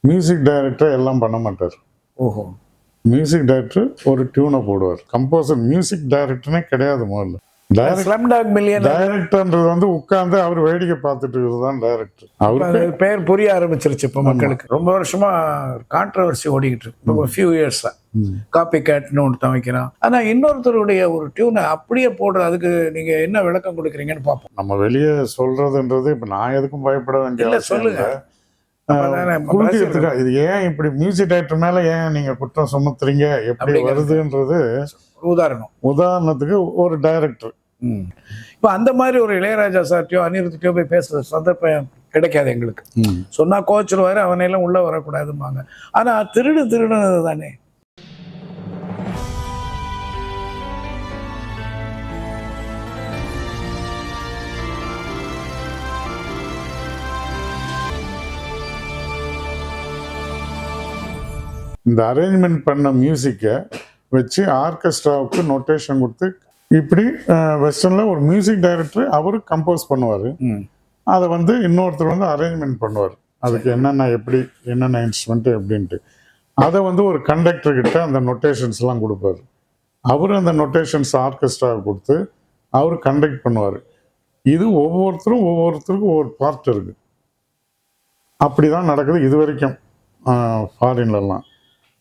Music director எல்லாம் பண்ண மாட்டார். ஓஹோ. மியூசிக் டைரக்டர் ஒரு டியூனை போடுவார். கம்போசர் மியூசிக் டைரக்டர்னே கிடையாது முதல்ல. ஸ்லம்டாக் மில்லியனர் டைரக்டர்ன்றது வந்து உட்கார்ந்து அவர் வேடிக்கை பார்த்துட்டு இருக்கிறது தான் டைரக்டர். அவருக்கு பேர் புரிய ஆரம்பிச்சிருச்சு இப்போ மக்களுக்கு. ரொம்ப வருஷமா கான்ட்ரவர்சி ஓடிக்கிட்டு இருக்கு, ஃபியூ இயர்ஸா. காப்பி கேட்னு ஒருத்தன் வைக்கிறான், ஆனா இன்னொருத்தருடைய ஒரு டியூனை அப்படியே போடுறது. அதுக்கு நீங்க என்ன விளக்கம் கொடுக்குறீங்கன்னு பார்ப்போம். நம்ம வெளியே சொல்றதுன்றது இப்ப நான் எதுக்கும் பயப்பட வேண்டிய இல்ல, சொல்லுங்க. குறுக்கியதுக்கா இது ஏன் இப்படி மியூசிக் டைரக்டர் மேல ஏன் நீங்க குற்றம் சுமத்துறீங்க, எப்படி வருதுன்றது உதாரணத்துக்கு ஒரு டைரக்டர். இப்ப அந்த மாதிரி ஒரு இளையராஜா சார்ட்டியோ அனிருத்தியோ போய் பேசுற சந்தர்ப்பம் கிடைக்காது எங்களுக்கு. சொன்னா கோச்சிருவாரு, அவனையெல்லாம் உள்ள வரக்கூடாதும்பாங்க. ஆனா திருடுனது தானே. இந்த அரேஞ்ச்மெண்ட் பண்ண மியூசிக்கை வச்சு ஆர்கெஸ்ட்ராவுக்கு நோட்டேஷன் கொடுத்து இப்படி வெஸ்டர்னில் ஒரு மியூசிக் டைரக்டர் அவரு கம்போஸ் பண்ணுவார். அதை வந்து இன்னொருத்தர் வந்து அரேஞ்ச்மெண்ட் பண்ணுவார். அதுக்கு என்னென்ன இன்ஸ்ட்ருமெண்ட்டு எப்படின்ட்டு அதை வந்து ஒரு கண்டக்டர்கிட்ட அந்த நொட்டேஷன்ஸ்லாம் கொடுப்பாரு. அவர் அந்த நொட்டேஷன்ஸ் ஆர்கெஸ்ட்ராவுக்கு கொடுத்து அவர் கண்டக்ட் பண்ணுவார். இது ஒவ்வொருத்தருக்கும் ஒவ்வொரு பார்ட் இருக்குது. அப்படி தான் நடக்குது இது வரைக்கும் ஃபாரின்லலாம்.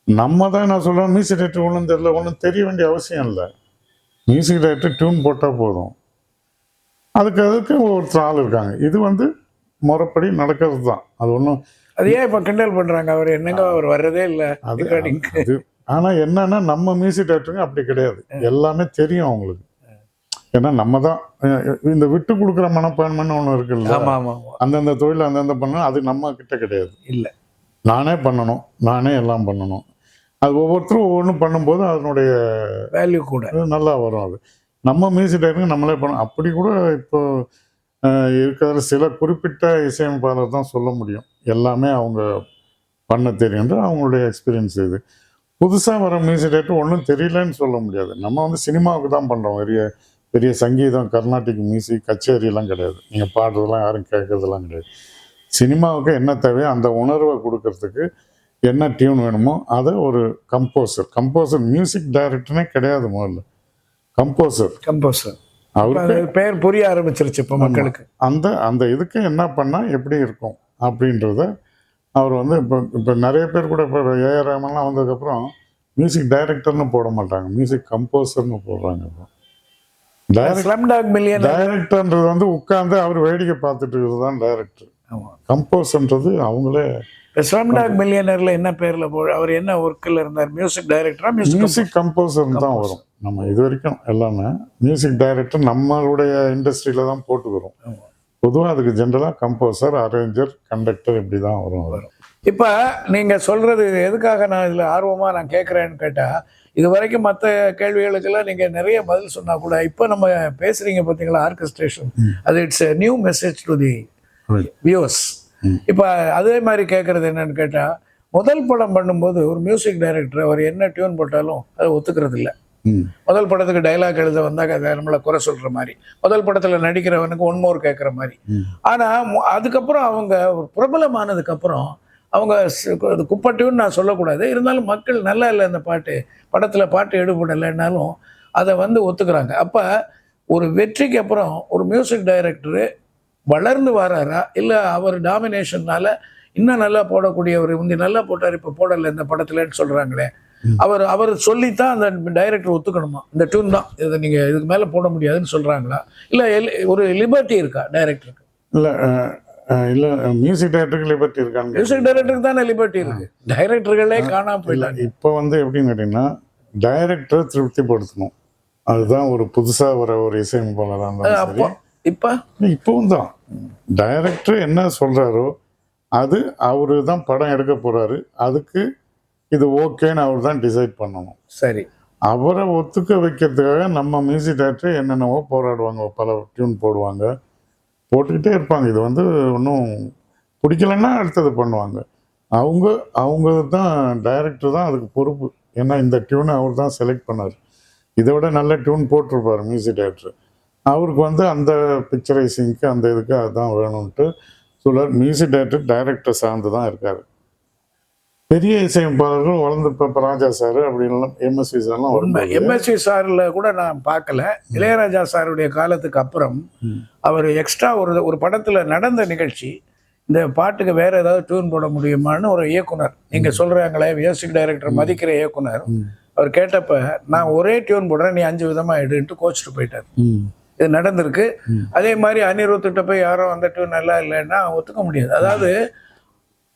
நம்ம தான் நான் சொல்கிறேன், மியூசிக் டைரக்டர் ஒன்றும் தெரிய வேண்டிய அவசியம் இல்லை. மியூசிக் டைரக்டர் டியூன் போட்டால் போதும். அதுக்கு ஒவ்வொருத்தர் ஆள் இருக்காங்க. இது வந்து முறைப்படி நடக்கிறது தான். அது ஒன்றும் அது ஏன் இப்போ கிண்டல் பண்ணுறாங்க, அவர் என்னங்க அவர் வர்றதே இல்லை அது. ஆனால் என்னன்னா நம்ம மியூசிக் டைரக்டருங்க அப்படி கிடையாது, எல்லாமே தெரியும் அவங்களுக்கு. ஏன்னா நம்ம தான் இந்த விட்டு கொடுக்குற மனப்பான்மைன்னு ஒன்று இருக்குல்ல, அந்தந்த தொழில் அந்தந்த பண்ணணும். அது நம்ம கிட்ட கிடையாது. இல்லை, நானே பண்ணணும், நானே எல்லாம் பண்ணணும். அது ஒவ்வொருத்தரும் ஒவ்வொன்றும் பண்ணும்போது அதனுடைய வேல்யூ கூட நல்லா வரும். அது நம்ம மியூசிக் டைரக்டர் நம்மளே பண்ணணும். அப்படி கூட இப்போ இருக்கிற சில குறிப்பிட்ட இசையமைப்பாளர் தான் சொல்ல முடியும் எல்லாமே அவங்க பண்ண தெரியுன்ற அவங்களுடைய எக்ஸ்பீரியன்ஸ். இது புதுசாக வர மியூசிக் டைரக்டர் ஒன்றும் தெரியலன்னு சொல்ல முடியாது. நம்ம வந்து சினிமாவுக்கு தான் பண்ணுறோம். பெரிய சங்கீதம், கர்நாடிக் மியூசிக், கச்சேரியெல்லாம் கிடையாது. நீங்கள் பாடுறதெல்லாம் யாரும் கேட்கறதெல்லாம் கிடையாது. சினிமாவுக்கு என்ன தேவையோ அந்த உணர்வை கொடுக்கறதுக்கு என்ன டியூன் வேணுமோ அதை ஒரு கம்போசர் மியூசிக் டைரக்டர்னே கிடையாது முதல்ல. கம்போசர் அவருக்கு பேர் புரிய ஆரம்பிச்சிருச்சு இப்போ மக்களுக்கு. அந்த இதுக்கு என்ன பண்ணால் எப்படி இருக்கும் அப்படின்றத அவர் வந்து இப்போ நிறைய பேர் கூட இப்போ ஏஆர் ரஹ்மான்லாம் வந்ததுக்கப்புறம் மியூசிக் டைரக்டர்னு போட மாட்டாங்க, மியூசிக் கம்போசர்னு போடுறாங்க. இப்போ டைரக்டர்ன்றது வந்து உட்கார்ந்து அவர் வேடிக்கை பார்த்துட்டு இருக்கிறது தான் டைரக்டர். கம்போசர்ன்றது அவங்களே. ஸ்லம்டாக் மில்லியனர்ல என்ன பேர்ல அவர் என்ன ஒர்க்கில் இருந்தார்? மியூசிக் டைரக்டரா? மியூசிக் கம்போசர் தான் வரும். நம்ம இது வரைக்கும் எல்லாமே மியூசிக் டைரக்டர் நம்மளுடைய இண்டஸ்ட்ரியில தான் போட்டுக்கிறோம். பொதுவாக அதுக்கு ஜென்ரலாக கம்போசர், அரேஞ்சர், கண்டக்டர் இப்படி தான் வரும். இப்போ நீங்கள் சொல்றது எதுக்காக நான் இதில் ஆர்வமாக நான் கேட்குறேன்னு கேட்டால், இது வரைக்கும் மற்ற கேள்விகளுக்கெல்லாம் நீங்கள் நிறைய பதில் சொன்னால் கூட இப்போ நம்ம பேசுகிறீங்க பார்த்தீங்களா ஆர்கெஸ்ட்ரேஷன், அது it's a new message to the viewers. இப்போ அதே மாதிரி கேட்குறது என்னன்னு கேட்டால், முதல் படம் பண்ணும்போது ஒரு மியூசிக் டைரக்டர் அவர் என்ன டியூன் போட்டாலும் அதை ஒத்துக்கிறது இல்லை. முதல் படத்துக்கு டைலாக் எழுத வந்தால் அதை நம்மளை குறை சொல்கிற மாதிரி, முதல் படத்தில் நடிக்கிறவனுக்கு ஒன் மோர் கேட்குற மாதிரி. ஆனால் அதுக்கப்புறம் அவங்க பிரபலமானதுக்கப்புறம் அவங்க குப்பை டியூன் நான் சொல்லக்கூடாது, இருந்தாலும் மக்கள் நல்லா இல்லை இந்த படத்தில் பாட்டு எடுபடலைன்னாலும் அதை வந்து ஒத்துக்கிறாங்க. அப்போ ஒரு வெற்றிக்கு அப்புறம் ஒரு மியூசிக் டைரக்டரு வளர்ந்து வராரா, இல்லை அவர் டாமினேஷன்னால இன்னும் நல்லா போடக்கூடியவர் முந்தி நல்லா போட்டார் இப்போ போடலை இந்த படத்துலன்னு சொல்கிறாங்களே, அவர் சொல்லித்தான் அந்த டைரக்டர் ஒத்துக்கணுமா இந்த டியூன் தான் இதை நீங்கள் இதுக்கு மேலே போட முடியாதுன்னு சொல்கிறாங்களா, இல்லை ஒரு லிபர்ட்டி இருக்கா டைரக்டருக்கு? இல்லை மியூசிக் டைரக்டருக்கு லிபர்ட்டி இருக்காங்க. மியூசிக் டைரக்டருக்கு தானே லிபர்ட்டி இருக்கு, டைரக்டர்களே காணாம போயிடலாம். இப்போ வந்து எப்படின்னு கேட்டிங்கன்னா டைரக்டரை திருப்திப்படுத்தணும். அதுதான் ஒரு புதுசாக வர ஒரு இசையமைப்பாளராக இருந்தாலும் இப்போவும் தான் டைரக்டர் என்ன சொல்கிறாரோ அது அவரு தான் படம் எடுக்க போகிறாரு, அதுக்கு இது ஓகேன்னு அவர் தான் டிசைட் பண்ணணும். சரி, அவரை ஒத்துக்க வைக்கிறதுக்காக நம்ம மியூசிக் டைரக்டர் என்னென்னவோ போராடுவாங்க, பல டியூன் போட்டுக்கிட்டே இருப்பாங்க. இது வந்து ஒன்றும் பிடிக்கலன்னா அடுத்தது பண்ணுவாங்க. அவங்க தான் டைரக்டர் தான் அதுக்கு பொறுப்பு. ஏன்னா இந்த டியூனை அவர் தான் செலக்ட் பண்ணார். இதை விட நல்ல டியூன் போட்டிருப்பார் மியூசிக் டைரக்டர். அவருக்கு வந்து அந்த பிக்சரைசிங்க்கு அந்த இதுக்கு அதுதான் வேணும்ன்ட்டு சொல்லுவார். மியூசிக் டைரக்டர் சார்ந்து தான் இருக்கார். பெரிய இசையமைப்பாளர்கள் வளர்ந்து இப்போ ராஜா சார் அப்படின்லாம் எம்எஸ்வி சார்லாம் உண்மை. வரும்போது எம்எஸ்வி சார்ல கூட நான் பார்க்கல. இளையராஜா சாருடைய காலத்துக்கு அப்புறம் அவர் எக்ஸ்ட்ரா ஒரு படத்துல நடந்த நிகழ்ச்சி, இந்த பாட்டுக்கு வேற ஏதாவது டியூன் போட முடியுமான்னு ஒரு இயக்குனர், நீங்க சொல்றாங்களே மியூசிக் டைரக்டர் மதிக்கிற இயக்குனர், அவர் கேட்டப்ப நான் ஒரே டியூன் போடுறேன், நீ 5 விதமா எடுன்ட்டு கோச்சிட்டு போயிட்டார். இது நடந்திருக்கு. அதே மாதிரி அனிருத்திட்ட போய் யாரும் அந்த டியூன் நல்லா இல்லைன்னா ஒத்துக்க முடியாது. அதாவது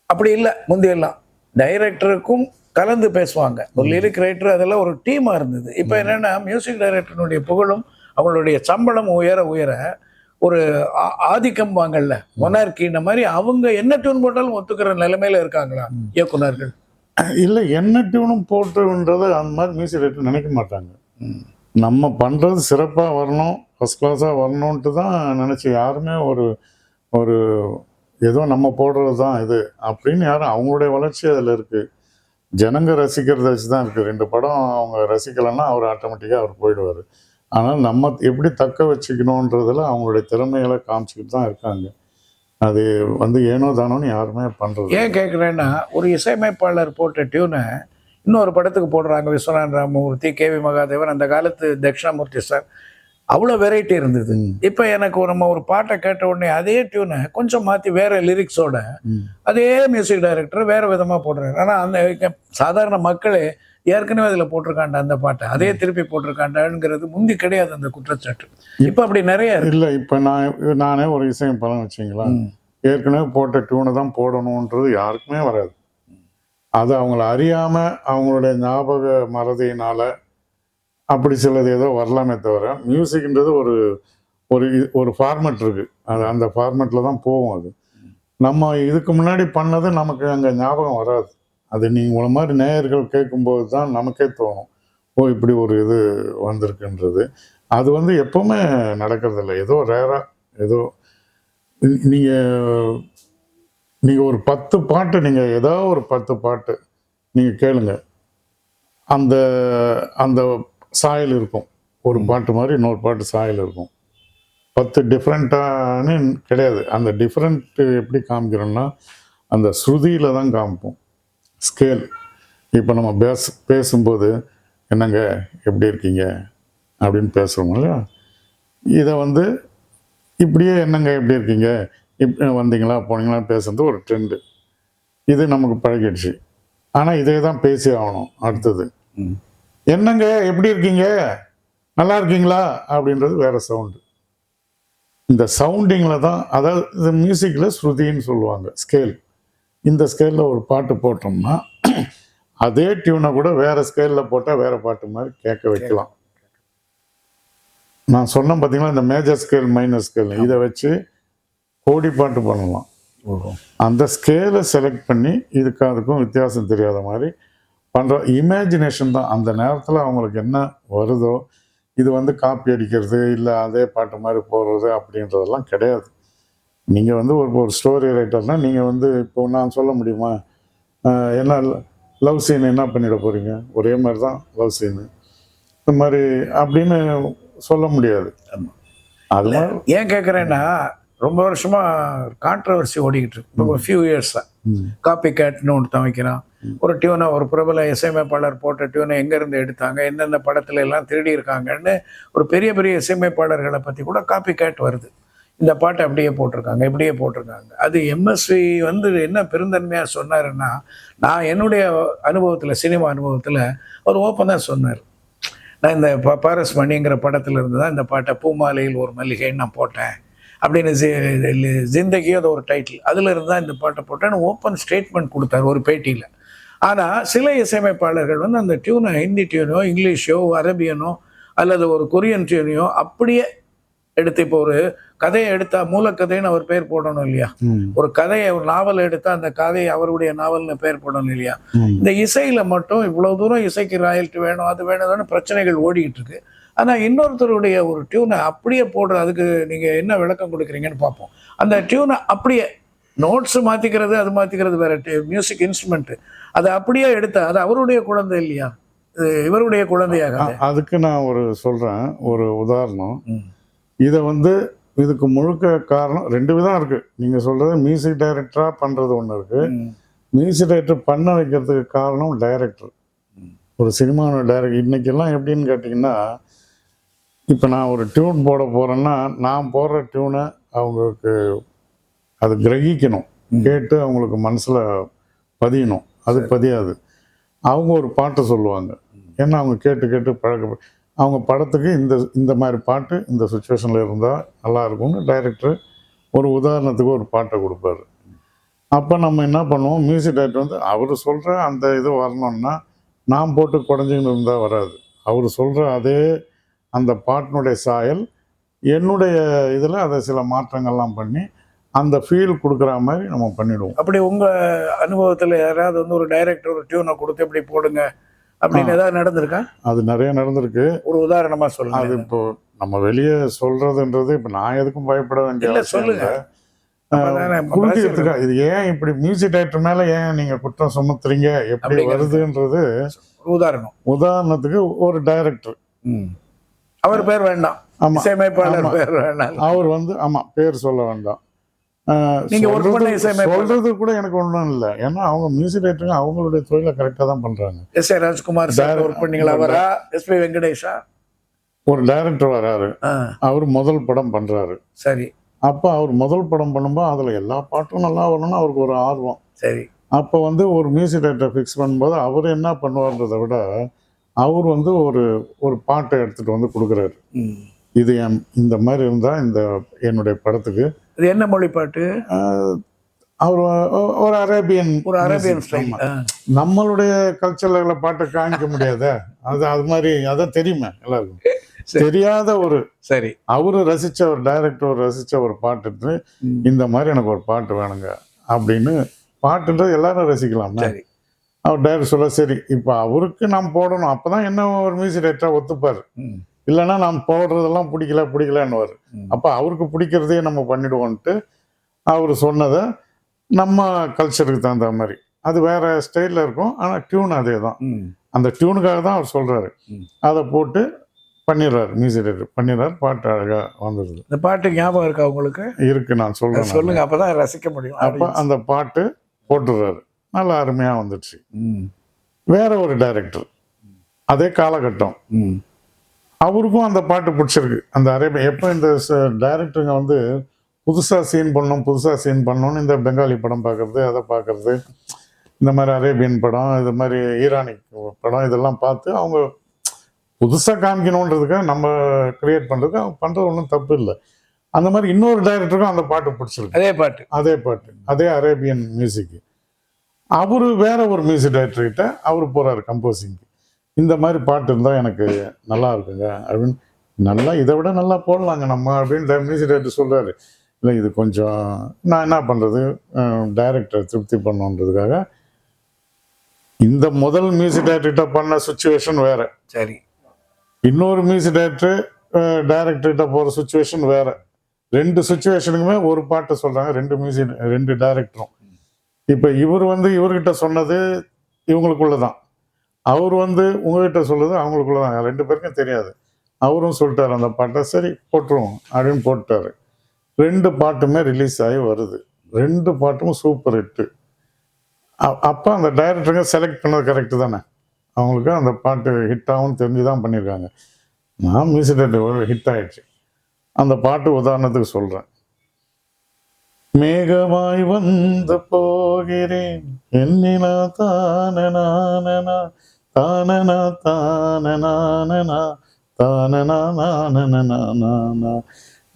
அப்படி இல்லை முந்தையெல்லாம் டைரக்டருக்கும் கலந்து பேசுவாங்க. ஒரு லிரிக் ரைட்டர் அதெல்லாம் ஒரு டீமா இருந்தது. இப்போ என்னன்னா மியூசிக் டைரக்டருடைய புகழும் அவங்களுடைய சம்பளம் உயர உயர ஒரு ஆதிக்கம் வாங்கல்ல, மொனார்கி இந்த மாதிரி அவங்க என்ன டியூன் போட்டாலும் ஒத்துக்கிற நிலைமையில இருக்காங்களா இயக்குனர்கள்? இல்லை, என்ன டியூனும் போட்டுன்றது அந்த மாதிரி மியூசிக் டைரக்டர் நினைக்க மாட்டாங்க. நம்ம பண்ணுறது சிறப்பாக வரணும், ஃபஸ்ட் கிளாஸாக வரணுன்ட்டு தான் நினச்சி யாருமே ஒரு ஒரு ஏதோ நம்ம போடுறது தான் இது அப்படின்னு யாரும் அவங்களுடைய வளர்ச்சி அதில் இருக்குது. ஜனங்க ரசிக்கிறத வச்சு தான் இருக்குது. 2 படம் அவங்க ரசிக்கலைன்னா அவர் ஆட்டோமேட்டிக்காக அவர் போயிடுவார். ஆனால் நம்ம எப்படி தக்க வச்சுக்கணுன்றதில் அவங்களுடைய திறமைகளை காமிச்சிக்கிட்டு தான் இருக்காங்க. அது வந்து ஏனோ தானோன்னு யாருமே பண்ணுறது. ஏன் கேட்குறேன்னா, ஒரு இசையமைப்பாளர் போட்ட டியூனை இன்னொரு படத்துக்கு போடுறாங்க. விஸ்வநாத ராமமூர்த்தி, கேவி மகாதேவன், அந்த காலத்து தட்சிணாமூர்த்தி சார், அவ்வளோ வெரைட்டி இருந்தது. இப்போ எனக்கு நம்ம ஒரு பாட்டை கேட்ட உடனே அதே டியூனை கொஞ்சம் மாற்றி வேற லிரிக்ஸோட அதே மியூசிக் டைரக்டர் வேற விதமாக போடுறாரு. ஆனால் அந்த சாதாரண மக்களே ஏற்கனவே அதில் போட்டிருக்காண்டா அந்த பாட்டை அதே திருப்பி போட்டிருக்காண்டாங்கிறது முந்தி கிடையாது அந்த குற்றச்சாட்டு. இப்போ அப்படி நிறைய இல்லை. இப்போ நானே ஒரு இசையமைப்பாளன் வச்சிங்களா, ஏற்கனவே போட்ட டியூனை தான் போடணுன்றது யாருக்குமே வராது. அது அவங்கள அறியாமல் அவங்களுடைய ஞாபக மறதியினால் அப்படி சிலது ஏதோ வரலாமே தவிர, மியூசிக்ன்றது ஒரு ஒரு ஒரு ஃபார்மெட் இருக்குது. அது அந்த ஃபார்மெட்டில் தான் போகும். அது நம்ம இதுக்கு முன்னாடி பண்ணது நமக்கு அங்கே ஞாபகம் வராது. அது நீங்கள் உங்களை மாதிரி நேயர்கள் கேட்கும்போது தான் நமக்கே தோணும், ஓ இப்படி ஒரு இது வந்திருக்குன்றது. அது வந்து எப்போவுமே நடக்கிறதில்ல. ஏதோ ரேராக ஏதோ நீங்கள் ஒரு 10 பாட்டு நீங்கள் ஏதோ ஒரு 10 பாட்டு நீங்கள் கேளுங்க, அந்த அந்த சாயல் இருக்கும். ஒரு பாட்டு மாதிரி இன்னொரு பாட்டு சாயல் இருக்கும். 10 டிஃப்ரெண்ட்டானு கிடையாது. அந்த டிஃப்ரெண்ட்டு எப்படி காமிக்கிறோம்னா அந்த ஸ்ருதியில் தான் காமிப்போம். ஸ்கேல். இப்போ நம்ம பேசும்போது என்னங்க எப்படி இருக்கீங்க அப்படின்னு பேசுகிறோம் இல்லையா, இதை வந்து இப்படியே என்னங்க எப்படி இருக்கீங்க, வந்தீங்களா போனீங்களான்னு பேசுறது ஒரு ட்ரெண்டு. இது நமக்கு பழகிடுச்சு. ஆனால் இதே தான் பேசி ஆகணும். அடுத்தது என்னங்க எப்படி இருக்கீங்க, நல்லா இருக்கீங்களா அப்படின்றது வேற சவுண்டு. இந்த சவுண்டிங்கில் தான், அதாவது மியூசிக்கில் ஸ்ருதின்னு சொல்லுவாங்க, ஸ்கேல். இந்த ஸ்கேலில் ஒரு பாட்டு போட்டோம்னா அதே டியூனை கூட வேற ஸ்கேலில் போட்டால் வேற பாட்டு மாதிரி கேட்க வைக்கலாம். நான் சொன்னேன் பார்த்தீங்களா, இந்த மேஜர் ஸ்கேல் மைனர் ஸ்கேல், இதை வச்சு கோடி பாட்டு பண்ணலாம். அந்த ஸ்கேலை செலக்ட் பண்ணி இதுக்கு அதுக்கும் வித்தியாசம் தெரியாத மாதிரி பண்ணுற இமேஜினேஷன் தான். அந்த நேரத்தில் அவங்களுக்கு என்ன வருதோ, இது வந்து காப்பி அடிக்கிறது இல்லை அதே பாட்டு மாதிரி போடுறது அப்படின்றதெல்லாம் கிடையாது. நீங்கள் வந்து ஒரு ஸ்டோரி ரைட்டர்னால் நீங்கள் வந்து இப்போ நான் சொல்ல முடியுமா, என்ன லவ் சீன் என்ன பண்ணிட போகிறீங்க, ஒரே மாதிரி தான் லவ் சீனு இந்த மாதிரி அப்படின்னு சொல்ல முடியாது. அதெல்லாம் ஏன் கேட்குறேன்னா, ரொம்ப வருஷமா கான்ட்ரவர்சி ஓடிக்கிட்டு இருக்கு. ஒரு ஃபியூ இயர்ஸாக காப்பி கேட்னு ஒருத்தன் வைக்கிறான். ஒரு டியூனை, ஒரு பிரபல இசையமைப்பாளர் போட்ட டியூனை எங்கேருந்து எடுத்தாங்க, எந்தெந்த படத்துல எல்லாம் திருடி இருக்காங்கன்னு ஒரு பெரிய பெரிய இசையமைப்பாளர்களை பற்றி கூட காப்பி கேட் வருது. இந்த பாட்டை அப்படியே போட்டிருக்காங்க, இப்படியே போட்டிருக்காங்க. அது எம்எஸ்வி வந்து என்ன பெருந்தன்மையாக சொன்னாருன்னா, நான் என்னுடைய அனுபவத்தில், சினிமா அனுபவத்தில் அவர் ஓப்பன் தான் சொன்னார். நான் இந்த பாரஸ் மணிங்கிற படத்துல இருந்து தான் இந்த பாட்டை பூமாலையில் ஒரு மல்லிகைன்னு நான் போட்டேன் அப்படின்னு ஜிந்தகியோ அது ஒரு டைட்டில், அதில் இருந்து தான் இந்த பாட்டை போட்டேன்னு ஓப்பன் ஸ்டேட்மெண்ட் கொடுத்தார் ஒரு பேட்டியில். ஆனால் சில இசையமைப்பாளர்கள் வந்து அந்த டியூனை ஹிந்தி டியூனோ, இங்கிலீஷோ, அரபியனோ அல்லது ஒரு கொரியன் டியூனையோ அப்படியே எடுத்து, இப்போ ஒரு கதையை எடுத்தா மூலக்கதைன்னு அவர் பேர் போடணும் இல்லையா, ஒரு கதையை, ஒரு நாவல் எடுத்தா அந்த கதையை அவருடைய நாவல்னு பேர் போடணும் இல்லையா. இந்த இசையில மட்டும் இவ்வளவு தூரம் இசைக்கு ராயல்ட்டி வேணும், அது வேணும் பிரச்சனைகள் ஓடிக்கிட்டு இருக்கு. ஆனா இன்னொருத்தருடைய ஒரு டியூனை அப்படியே போடுற, அதுக்கு நீங்க என்ன விளக்கம் கொடுக்குறீங்கன்னு பார்ப்போம். அந்த டியூனை அப்படியே நோட்ஸ் மாத்திக்கிறது, அது மாத்திக்கிறது வேற, மியூசிக் இன்ஸ்ட்ருமெண்ட் அதை அப்படியே எடுத்தா அது அவருடைய குழந்தை இல்லையா, இவருடைய குழந்தையாக. அதுக்கு நான் சொல்றேன் ஒரு உதாரணம். இதை வந்து இதுக்கு முழுக்க காரணம் 2 விதம் இருக்குது. நீங்கள் சொல்கிறது மியூசிக் டைரக்டராக பண்ணுறது ஒன்று இருக்குது, மியூசிக் டைரக்டர் பண்ண வைக்கிறதுக்கு காரணம் டைரக்டர். ஒரு சினிமாவோட டைரக்டர் இன்றைக்கெல்லாம் எப்படின்னு கேட்டிங்கன்னா, இப்போ நான் ஒரு டியூன் போட போகிறேன்னா நான் போடுற டியூனை அவங்களுக்கு அது கிரகிக்கணும், கேட்டு அவங்களுக்கு மனசில் பதியணும். அது பதியாது. அவங்க ஒரு பாட்டை சொல்லுவாங்க, ஏன்னா அவங்க கேட்டு கேட்டு அவங்க படத்துக்கு இந்த மாதிரி பாட்டு இந்த சுச்சுவேஷனில் இருந்தால் நல்லாயிருக்கும்னு டைரக்டர் ஒரு உதாரணத்துக்கு ஒரு பாட்டை கொடுப்பாரு. அப்போ நம்ம என்ன பண்ணுவோம், மியூசிக் டைரக்டர் வந்து அவர் சொல்கிற அந்த இது வரணும்னா நான் போட்டு குறைஞ்சின்னு இருந்தால் வராது. அவர் சொல்கிற அதே அந்த பாட்டினுடைய சாயல் என்னுடைய இதில் அதை சில மாற்றங்கள்லாம் பண்ணி அந்த ஃபீல் கொடுக்குற மாதிரி நம்ம பண்ணிவிடுவோம். அப்படி உங்கள் அனுபவத்தில் யாராவது வந்து ஒரு டைரக்டர் ஒரு டியூனை கொடுத்து இப்படி போடுங்க அப்படின்னு ஏதாவது நடந்திருக்கா? அது நிறைய நடந்திருக்கு. ஒரு உதாரணமாக சொல்லுங்கள். அது இப்போ நம்ம வெளியே சொல்கிறதுன்றது இப்போ நான் எதுக்கும் பயப்பட வேண்டிய சொல்லுங்க. குறுக்கியதுக்கா இது ஏன் இப்படி மியூசிக் டைரக்டர் மேலே ஏன் நீங்கள் குற்றம் சுமத்துறீங்க, எப்படி வருதுன்றது உதாரணத்துக்கு ஒரு டைரக்டர், அவர் பேர் வேண்டாம், ஆமாம் இசையமைப்பாளர் பேர் வேண்டாம், அவர் வந்து ஆமாம் பேர் சொல்ல வேண்டாம், சொல்றது கூட எனக்கு ஒன்றும் இல்லை. ஏன்னா அவங்க மியூசிக் டைரக்டருங்க அவங்களுடைய தொழிலை கரெக்டாக தான் பண்றாங்க. S A Rajkumar sir work பண்ணீங்களா? அவரா? எஸ் பி வெங்கடேஷா? ஒரு டைரக்டர் வராரு, அவர் முதல் படம் பண்றாரு. சரி. அப்போ அவர் முதல் படம் பண்ணும்போது அதில் எல்லா பாட்டும் நல்லா வரணும்னு அவருக்கு ஒரு ஆர்வம். சரி. அப்போ வந்து ஒரு மியூசிக் டைரக்டர் ஃபிக்ஸ் பண்ணும்போது அவர் என்ன பண்ணுவார்ன்றதை விட அவர் வந்து ஒரு பாட்டை எடுத்துகிட்டு வந்து கொடுக்குறாரு. இது இந்த மாதிரி இருந்தால் இந்த என்னுடைய படத்துக்கு. இது என்ன மொழி பாட்டு? அவர் ஒரு அரேபியன் ஸ்டைல். நம்மளுடைய கல்ச்சர்ல பாட்டை காமிக்க முடியாத, அது மாதிரி அதான் தெரியுமே எல்லாருக்கும். தெரியாத ஒரு சரி அவரு ரசிச்ச ஒரு டைரக்டர் ரசிச்ச ஒரு பாட்டு, இந்த மாதிரி எனக்கு ஒரு பாட்டு வேணுங்க அப்படின்னு. பாட்டுன்றது எல்லாரும் ரசிக்கலாம். அவர் டைரக்டர் சொல்ல சரி இப்போ அவருக்கு நாம் போடணும், அப்பதான் என்ன ஒரு மியூசிக் டைரக்டரா ஒத்துப்பாரு. இல்லைன்னா நாம் போடுறதெல்லாம் பிடிக்கலன்னுவார். அப்போ அவருக்கு பிடிக்கிறதே நம்ம பண்ணிடுவோன்ட்டு அவர் சொன்னதை நம்ம கல்ச்சருக்கு தகுந்த மாதிரி அது வேற ஸ்டைலில் இருக்கும், ஆனால் டியூன் அதே தான். அந்த டியூனுக்காக தான் அவர் சொல்றாரு. அதை போட்டு பண்ணிடுறாரு, மியூசிக் டைரக்டர் பண்ணிடுறாரு, பாட்டு அழகாக வந்துடுது. இந்த பாட்டு ஞாபகம் இருக்கா உங்களுக்கு? இருக்கு, நான் சொல்றேன், சொல்லுங்க, அப்பதான் ரசிக்க முடியும். அப்போ அந்த பாட்டு போட்டுடுறாரு, நல்லா அருமையாக வந்துடுச்சு. வேற ஒரு டைரக்டர் அதே காலகட்டம், அவருக்கும் அந்த பாட்டு பிடிச்சிருக்கு. அந்த அரேபியா எப்போ இந்த டைரக்டருங்க வந்து புதுசாக சீன் பண்ணணும்னு இந்த பெங்காலி படம் பார்க்கறது, அதை பார்க்கறது, இந்த மாதிரி அரேபியன் படம், இது மாதிரி ஈரானிக் படம், இதெல்லாம் பார்த்து அவங்க புதுசாக காமிக்கணுன்றதுக்காக நம்ம கிரியேட் பண்ணுறதுக்கு அவங்க பண்ணுறது ஒன்றும் தப்பு இல்லை. அந்த மாதிரி இன்னொரு டைரக்டருக்கும் அந்த பாட்டு பிடிச்சிருக்கு, அதே பாட்டு அதே அரேபியன் மியூசிக். அவரு வேற ஒரு மியூசிக் டைரக்டர்கிட்ட அவர் போகிறாரு கம்போசிங்க்கு. இந்த மாதிரி பாட்டு இருந்தால் எனக்கு நல்லா இருக்குங்க அப்படின்னு, நல்லா இதை விட நல்லா போடலாங்க நம்ம அப்படின்னு மியூசிக் டைரக்டர் சொல்கிறாரு. இல்லை இது கொஞ்சம் நான் என்ன பண்ணுறது, டைரக்டரை திருப்தி பண்ணணுன்றதுக்காக இந்த முதல் மியூசிக் டைரக்டர்கிட்ட பண்ண சுச்சுவேஷன் வேற. சரி. இன்னொரு மியூசிக் டைரக்டர்கிட்ட போகிற சுச்சுவேஷன் வேற. ரெண்டு சுச்சுவேஷனுக்குமே ஒரு பாட்டை சொல்கிறாங்க ரெண்டு டைரக்டரும். இப்போ இவர் வந்து இவர்கிட்ட சொன்னது இவங்களுக்குள்ளதான், அவர் வந்து உங்ககிட்ட சொல்லுது அவங்களுக்குள்ளதான், ரெண்டு பேருக்கும் தெரியாது. அவரும் சொல்லிட்டாரு அந்த பாட்டை, சரி போட்டுருவோம் அப்படின்னு போட்டாரு. ரெண்டு பாட்டுமே ரிலீஸ் ஆகி வருது, ரெண்டு பாட்டும் சூப்பர் ஹிட்டு. அப்போ அந்த டைரக்டருங்க செலக்ட் பண்ணது கரெக்டு தானே, அவங்களுக்கு அந்த பாட்டு ஹிட் ஆகும்னு தெரிஞ்சு தான் பண்ணியிருக்காங்க. நான் மியூசிக் டைரக்டர் ஹிட் ஆயிடுச்சு. அந்த பாட்டு உதாரணத்துக்கு சொல்கிறேன். மேகமாய் வந்து போகிறேன் என்னினா தானனா தானனா தானனா தானனா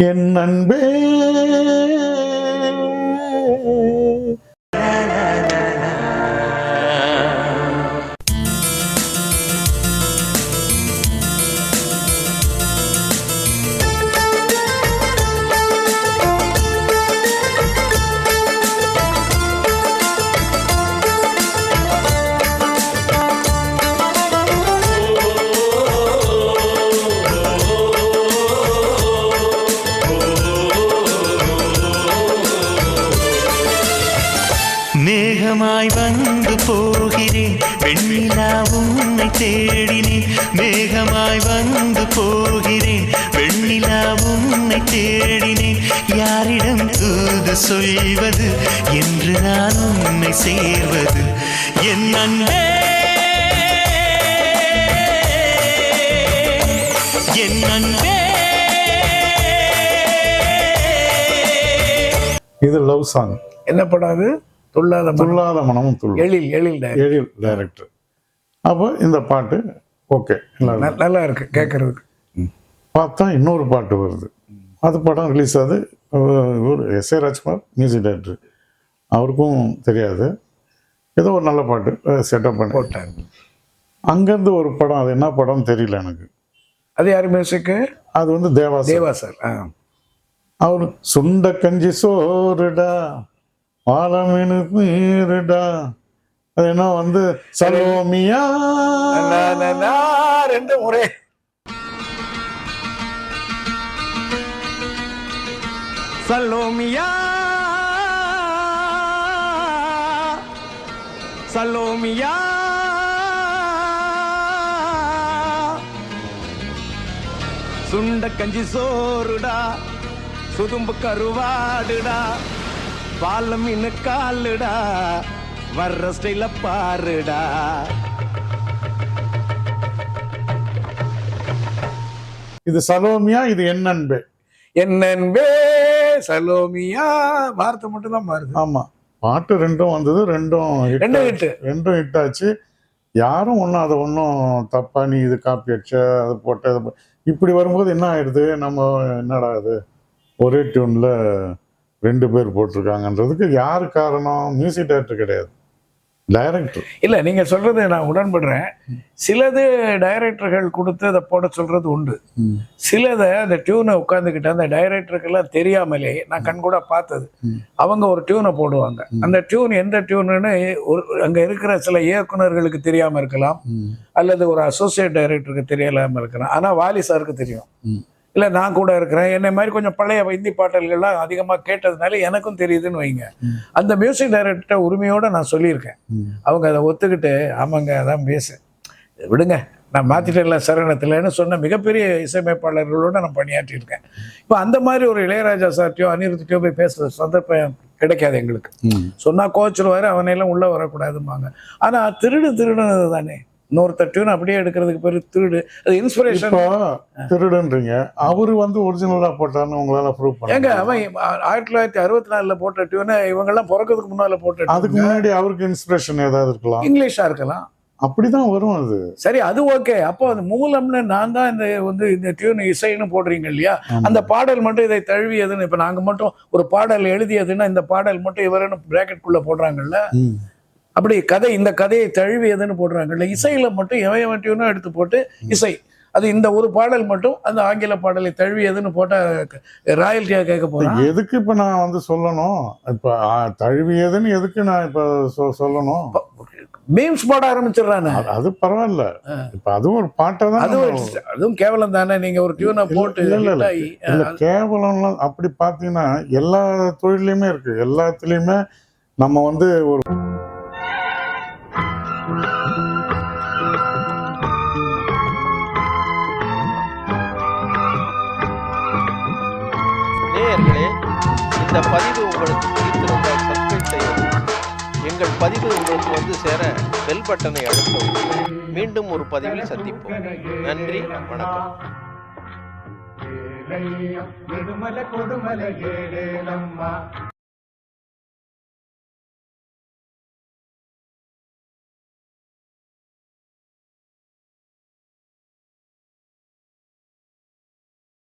என் அன்பே மேகமாய் வந்து போகிறேன் வெண்ணிலா உன்னை தேடினேன், மேகமாய் வந்து போகிறேன் வெண்ணிலா உன்னை தேடினேன், யார் யாரிடம் தூது சொல்வது என்று நான் உன்னை சேர்வது என் அன்பே என் அன்பே. இது லவ் சாங். என்ன படம் அது? துள்ளாத மனமும் துள்ளும். எழில் டைரக்டர். அப்போ இந்த பாட்டு ஓகே நல்லா இருக்கு கேட்கறதுக்கு. பார்த்தா இன்னொரு பாட்டு வருது. அது படம் ரிலீஸ் ஆகுது. ஒரு எஸ்.ஏ. Rajkumar music director. அவருக்கும் தெரியாது, ஏதோ ஒரு நல்ல பாட்டு செட்டப் பண்ணி போட்டாங்க. அங்கேருந்து ஒரு படம், அது என்ன படம்னு தெரியல எனக்கு. அது யார் மியூசிக்கு? அது வந்து தேவா சார். அவர் சுண்ட கஞ்சி சோறுடா ஆலமீனு மீறுடா, அது என்ன வந்து சலோமியா ரெண்டு முறை சலோமியா சலோமியா சுண்ட கஞ்சி சோறுடா சுதும்பு கருவாடுடா பாலம் மீன் காலுடா வர்ற ஸ்டைல பாருடா. இது சலோமியா, இது என்னன்பே என்னன்பே சலோமியா. வார்த்தை மட்டும் தான் மாறுது. ஆமா, பாட்டு ரெண்டும் வந்தது, ரெண்டும் ஹிட் ஆச்சு. யாரும் ஒன்றும் அதை ஒன்றும் தப்பா நீ இது காப்பி அடிச்ச அது போட்ட இப்படி வரும்போது என்ன ஆயிடுது, நம்ம என்னடா இது ஒரே டியூன்ல 2 பேர் போட்டிருக்காங்கன்றதுக்கு யாரு காரணம்? மியூசிக் டைரக்டர் கிடையாது, டைரக்டர். இல்ல நீங்க சொல்றது நான் உடன்படுறேன். சிலது டைரக்டர்கள் கொடுத்து அதை போட சொல்றது உண்டு. சிலதை அந்த டியூனை உட்காந்துக்கிட்டு அந்த டைரக்டருக்கெல்லாம் தெரியாமலே நான் கண்கூட பார்த்தது. அவங்க ஒரு டியூனை போடுவாங்க. அந்த டியூன் எந்த டியூனுன்னு அங்க இருக்கிற சில இயக்குனர்களுக்கு தெரியாம இருக்கலாம், அல்லது ஒரு அசோசியேட் டைரக்டருக்கு தெரியலாம இருக்கலாம். ஆனா வாலி சாருக்கு தெரியும். இல்லை நான் கூட இருக்கிறேன், என்னை மாதிரி கொஞ்சம் பழைய இந்தி பாடல்கள்லாம் அதிகமாக கேட்டதுனால எனக்கும் தெரியுதுன்னு வைங்க. அந்த மியூசிக் டைரக்டர்கிட்ட உரிமையோடு நான் சொல்லியிருக்கேன். அவங்க அதை ஒத்துக்கிட்டு ஆமாங்க அதான் பேச விடுங்க நான் மாற்றிட்டேன்ல சரணத்தில்னு சொன்ன மிகப்பெரிய இசையமைப்பாளர்களோடு நான் பணியாற்றியிருக்கேன். இப்போ அந்த மாதிரி ஒரு இளையராஜா சார்ட்டையோ அனிருத்திட்டையோ போய் பேசுகிற சந்தர்ப்பம் கிடைக்காது எங்களுக்கு. சொன்னால் கோச்சிருவாரு, அவனையெல்லாம் உள்ளே வரக்கூடாதும்பாங்க. ஆனால் திருடுனது தானே, இன்னொருத்தர் டியூன் அப்படியே எடுக்கிறதுக்கு பேர் திருடு. அது இன்ஸ்பிரேஷன். திருடுன்றீங்க, அவரு வந்து ஒரிஜினலா போட்டான்னு உங்களால ப்ரூவ் பண்ண? ஏங்க அவன் 1964 போட்ட டியூனை இவங்கெல்லாம் பிறக்கிறதுக்கு முன்னால போட்ட, அதுக்கு முன்னாடி அவருக்கு இன்ஸ்பிரேஷன் ஏதாவது இருக்கலாம், இங்கிலீஷா இருக்கலாம், அப்படிதான் வரும் அது. சரி அது ஓகே. அப்போ அது மூலம்னு நான் தான் இந்த டியூன் இசைன்னு போடுறீங்க இல்லையா, அந்த பாடல் மட்டும் இதை தழுவியதுன்னு. இப்போ நாங்கள் மட்டும் ஒரு பாடல் எழுதியதுன்னா இந்த பாடல் மட்டும் இவருன்னு பிராக்கெட்குள்ள போடுறாங்கல்ல, அப்படி இந்த கதையை தழுவியதுன்னு போடுறாங்கல்ல. இசையில மட்டும் எவன் டியூனும் எடுத்து போட்டு இசை, அது இந்த ஒரு பாடல் மட்டும் அந்த ஆங்கில பாடலை தழுவியதுன்னு போட்டா ராயல்ட்டியா கேட்க போறேன். எதுக்கு இப்ப நான் வந்து சொல்லணும்? இப்ப தழுவியதுன்னு எதுக்கு நான் இப்ப சொல்லணும்? மீம்ஸ் போட ஆரம்பிச்சிடுறானே, அது பரவாயில்ல. இப்ப அதுவும் ஒரு பாட்டை தான், அதுவும் கேவலம் தானே. நீங்க ஒரு டியூனை போட்டு இல்ல கேவலம்லாம் அப்படி பாத்தீங்கன்னா எல்லா தொழிலையுமே இருக்கு. எல்லாத்துலயுமே நம்ம வந்து ஒரு நேயர்களே, இந்த பதிவு உங்களுக்கு பிடித்திருந்தால் சப்ஸ்கிரைப் செய்யவும், எங்கள் பதிவு உங்களுக்கு வந்து சேர பெல் பட்டனை அழுத்தவும். மீண்டும் ஒரு பதிவில் சந்திப்போம். நன்றி, வணக்கம்.